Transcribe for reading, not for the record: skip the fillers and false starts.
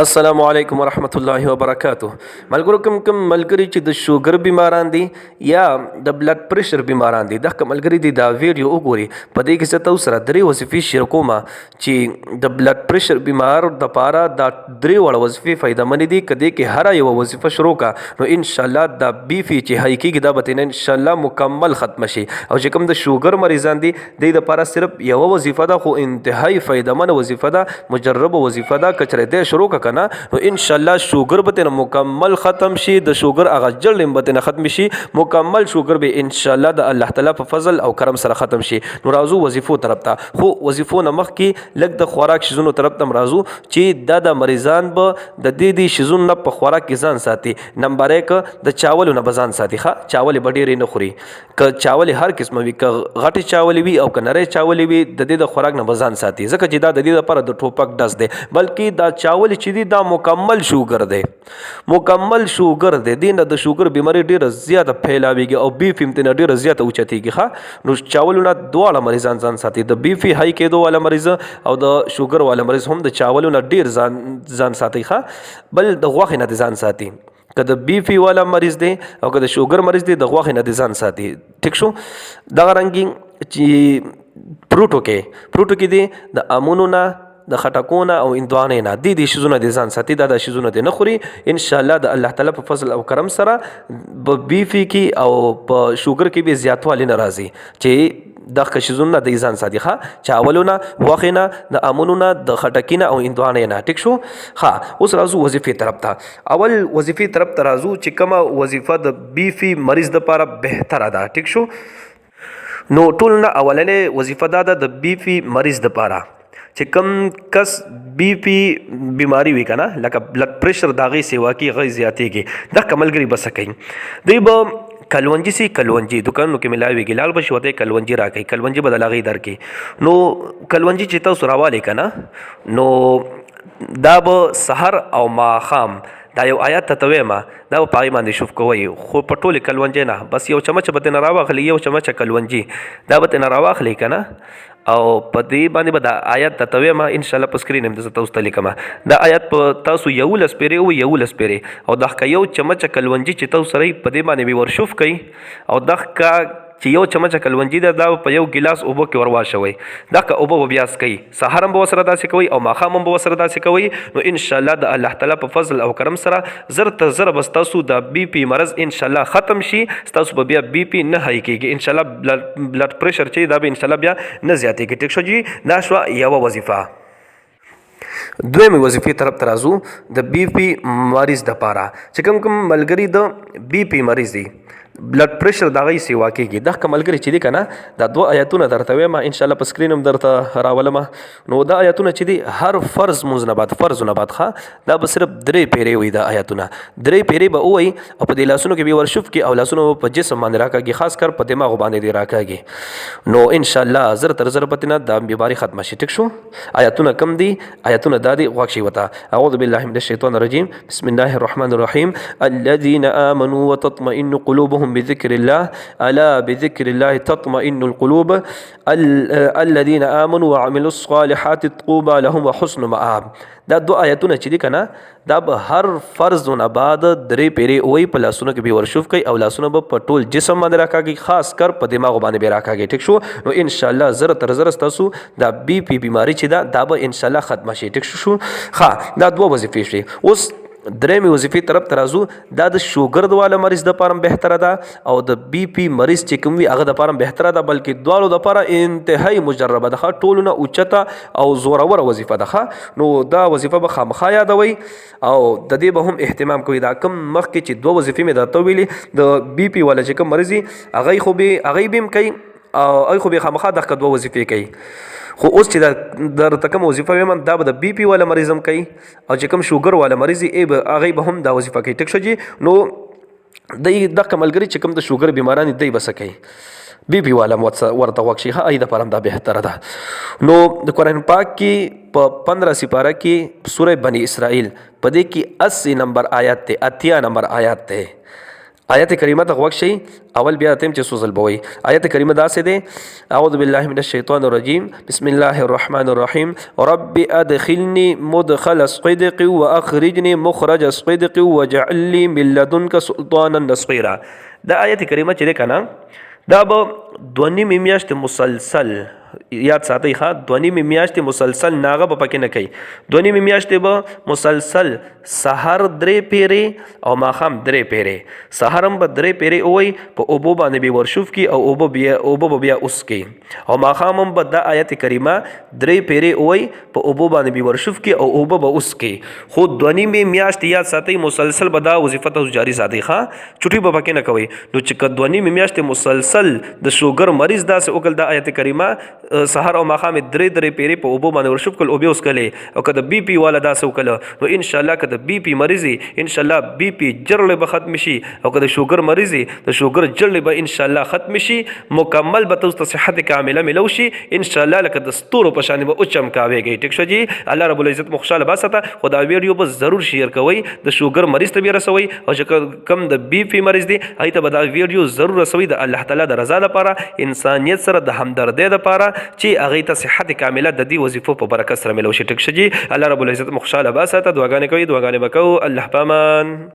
السلام علیکم ورحمت الله وبرکاتہ. ملګرو کوم ملګری چې د شوګر بیماران دي یا د بلډ پریشر بیماران دي دغه ملګری دي دا ویډیو وګوري. په دې کې څه تاسو سره درې وظیفې شیر کوم چې د بلډ پریشر بیمار د پاره دا درې وړ وظیفې فائدمن دي. کدی کې هر یو وظیفه شروع کا نو ان شاء الله دا بی فی چې هاي کېږي دا به ان شاء الله مکمل ختم شي. او چې کوم د شوګر مریضان دي د لپاره صرف یو وظیفه ده خو انتهایی فائدمن وظیفه ده، مجرب وظیفه ده. کچره دې شروع کنه نو ان شاء الله شوګر به مکمل ختم شي، د شوګر هغه جلم به ختم شي، مکمل شوګر به ان شاء الله د الله تعالی په فضل او کرم سره ختم شي. نو رازو وظیفو طرف ته، خو وظیفو نه مخکې لږ د خوراک شیزونو طرف ته رازو چې د مریضان به د دې شیزونو نه په خوراک کې ځان ساتي. نمبر 1 د چاولو نه بزان ساتي. ښه چاول ډېر نه خوري، ک چاول هر قسمه وي، ک غټي چاول وي او ک نری چاول وي، د دې د خوراک نه بزان ساتي ځکه چې دا د دې لپاره د ټوپک ډز دی، بلکې دا چاول چې دی دا مکمل شوګر دی، مکمل شوګر دی. دینه د شوګر بیماری ډیره زیاته پھیلاویږي او بی فی ته ډیره زیاته اوچتیږي. ښه نو چاولونه دواړه مریضان ځان ساتي، د بی فی هاي کېدو والا مریض او د شوګر والا مریض هم د چاولونه ډیر ځان ساتي. ښه بل د غوښې نه ځان ساتي، که د بی فی والا مریض دی او که د شوګر مریض دی د غوښې نه ځان ساتي. ټیک شو. دغه رنګي چې پروټو کې دی د امونو نه، د خټکونه او اندوانې نه دي شیزونه د ځان ساتي، دا د شیزونه د نه خوري. ان شاء الله د الله تعالی په فضل او کرم سره په بی فی کې او په شوګر کې به زیاتوالی نه راځي چې د شیزونه د ځان ساتي. ښه چاولونه، غوښې نه، د امونو نه، د خټکینه او اندوانې نه. ټیک شو. ښه اوس راځو وظیفې طرف ته. اول وظیفې طرف ته راځو چې کومه وظیفه د بی فی مریض لپاره بهتره ده. ټیک شو. نو ټول نه اولنې وظیفه دا ده د بی فی مریض لپاره چې کم کس بی پی بیماری وي کنه، لکه بلډ پریشر داغي سیوا کې غي زیاتېږي، دا کملګری بس کوي دی به کلونجی سي کلونجی دکانو کې ملاويږي، لال بشي وته کلونجی راکې کلونجی بدل غي درکې. نو کلونجی چې تاسو راواله کنه نو دا به سحر او ماخام دا یو آیات ته تویما دا په پای باندې شوف کوي، خو په ټوله کلونجی نه بس یو چمچ به نه راواخلی، یو چمچ کلونجی دا به نه راواخلی کنه او په دې باندې به دا آیات ته تویما ان شاء الله په سکرین هم تاسو ته لیکم. دا آیات په تاسو یو لس پیری او یو لس پیری او دا یو چمچ کلونجی چې تاسو سره په دې باندې به ورشوف کوي او دغه چې یو چمچ کلونجی دا په یو ګلاس اوبو کې ورواښوي. دا که اوبو بیاس کوي، سحر هم به وسره داسې کوي او ماښام هم به وسره داسې کوي. نو ان شاء الله د الله تعالی په فضل او کرم سره زر تر زر به ستاسو د بی پی مرض ان شاء الله ختم شي، ستاسو به بیا بی پی نه هاي کېږي. ان شاء الله بلډ پریشر چې دا به ان شاء الله بیا نه زیاتېږي. ټیک شو جی. دا شوه یوه وظیفه. دویمه وظیفې طرف ته راځو د بی پی مریض دپاره چې کوم ملګري د بی پی مریض دي، بلډ پریشر دغه سیوا کېږي. دغه ملګری چې دی کنه دا دوه آیاتونه درته وایم ان شاء الله په سکرین هم درته راولم. نو دا آیاتونه چې دی هر فرض مونځ نه بعد فرض نه بعد ښه دا به صرف درې پیرې وي. دا آیاتونه درې پیرې به ووایي او په دې لاسونو کې به ورشوف کې او لاسونو په جسم باندې راکاږي، خاص کر په دماغ باندې دی راکاږي. نو ان شاء الله زر تر زر پتنه دا بیماری ختم شي. ټیک شو. آیاتونه کم دي، آیاتونه دا دي غوښ شي وتا. اعوذ بالله من الشیطان الرجیم، بسم الله الرحمن الرحیم. الذين آمنوا وتطمئن قلوبهم بذكر الله ألا بذكر الله تطمئن القلوب الذين آمنوا وعملوا الصالحات طوبى لهم وحسن مآب. دا دو آیتونه چې دي کنه دا به هر فرض نه بعد درې پیرې وای په لاسونو کې به ورشوف کوي او لاسونو به په ټول جسم باندې راکاږي، خاص کر په دماغ باندې به راکاږي. ټیک شو. نو ان شاء الله زر تر زر تاسو دا بی پی بیماری چې دا به ان شاء الله ختم شي. ټیک شو. ښه دا دوه وظیفې شي. اوس درېمې وظیفې طرف ته راځو. دا د شوګر والا مریض دپاره بهتره ده او د بی پی مریض چې کوم وي هغه دپاره بهتره ده، بلکې دواړو دپاره انتهایی مجربه ده. ښه ټولونه اوچته او زوروره وظیفه ده. ښه نو دا وظیفه به خامخا یادوئ او د دې به هم اهتمام کوئ. دا کم مخکې چې دوه وظیفې مې درته ویلې د بی پی والا چې کوم مریض وي هغوی به هم کوي او هغوی خو به خامخا دغه دوه وظیفې کوي. خو اوس چې درته کوم وظیفه ویم دا به د بی پی والا مریض هم کوي او چې کوم شوګر والا مریض هغوی به هم دا وظیفه کوي. ټیک شو جي. نو دی دغه ملګري چې کوم د شوګر بیماران دی بس کوي، بی پی والا ورته غوښ شي. ښه ای دپاره هم دا بهتره ده. نو د قرآن پاک کې په 15 سپاره کې سوره بنی اسرائیل په دې کې 80 نمبر آیات ته 80 نمبر آیات ته آیت کریمه ته غوږ شئ اول بیا تم چې سوزل بوي آیت کریمه داسې دی اعوذ بالله من الشیطان الرجیم بسم الله الرحمن الرحیم رب ادخلنی مدخل صدق واخرجنی مخرج صدق واجعل لي من لدنك سلطانا نصيرا. دا آیت کریمه چې ده کنه دا به دونی میاشت مسلسل یاد ساتئ ښه دونی میاشتې مسلسل ناغه به پکې نه کوي دونی میاشتې به مسلسل سحر 3 پیرې او ماښام 3 پیرې سحر هم به 3 پیرې ووایي په اوبو باندې به ورشوف کی او اوبه به بیا اوس کی او ماښام هم به دا آیت کریمه 3 پیرې ووایي په اوبو باندې به ورشوف کی او اوبه به اوس کی خو دونی میاشتې یاد ساتئ مسلسل به دا وظیفه تاسو جاری ساتئ ښه چټي به پکې نه کوئ نو چې که دونی میاشتې مسلسل د شوګر مریض داسې وکړل دا آیت کریمه سحر او ماښام 3 پیرې په اوبو باندې ورشوف کړل او بیا وسکلې او که د بی پي والا داسې وکړله نو انشاءالله که د بی پي مریض وي انشاءالله بی پي جرړې به ختم شي او که د شوګر مریض وي د شوګر جرړې به انشاءالله ختم شي مکمل به تاسو ته صحت کامله ملو شي انشاءالله لکه د ستورو په شان به وچمکاویږئ ټیک شو جی الله رب العزت مو خوشحاله باسته خو دا ویډیو به ضرور شیر کوئ د شوګر مریض ته بیا رسوئ او چې کم د بی پي مریض دی هغې ته به دا ویډیو ضرور رسوئ د الله تعالی د رضا لپاره انسانیت سره د همدردۍ لپاره چې هغې ته صحت کامله د دې وظیفو په برکت سره ملو شي ټیک شي الله رب العزت مو خوشحاله باسته دعاګانې کوي دعاګانې به کوو الله پامان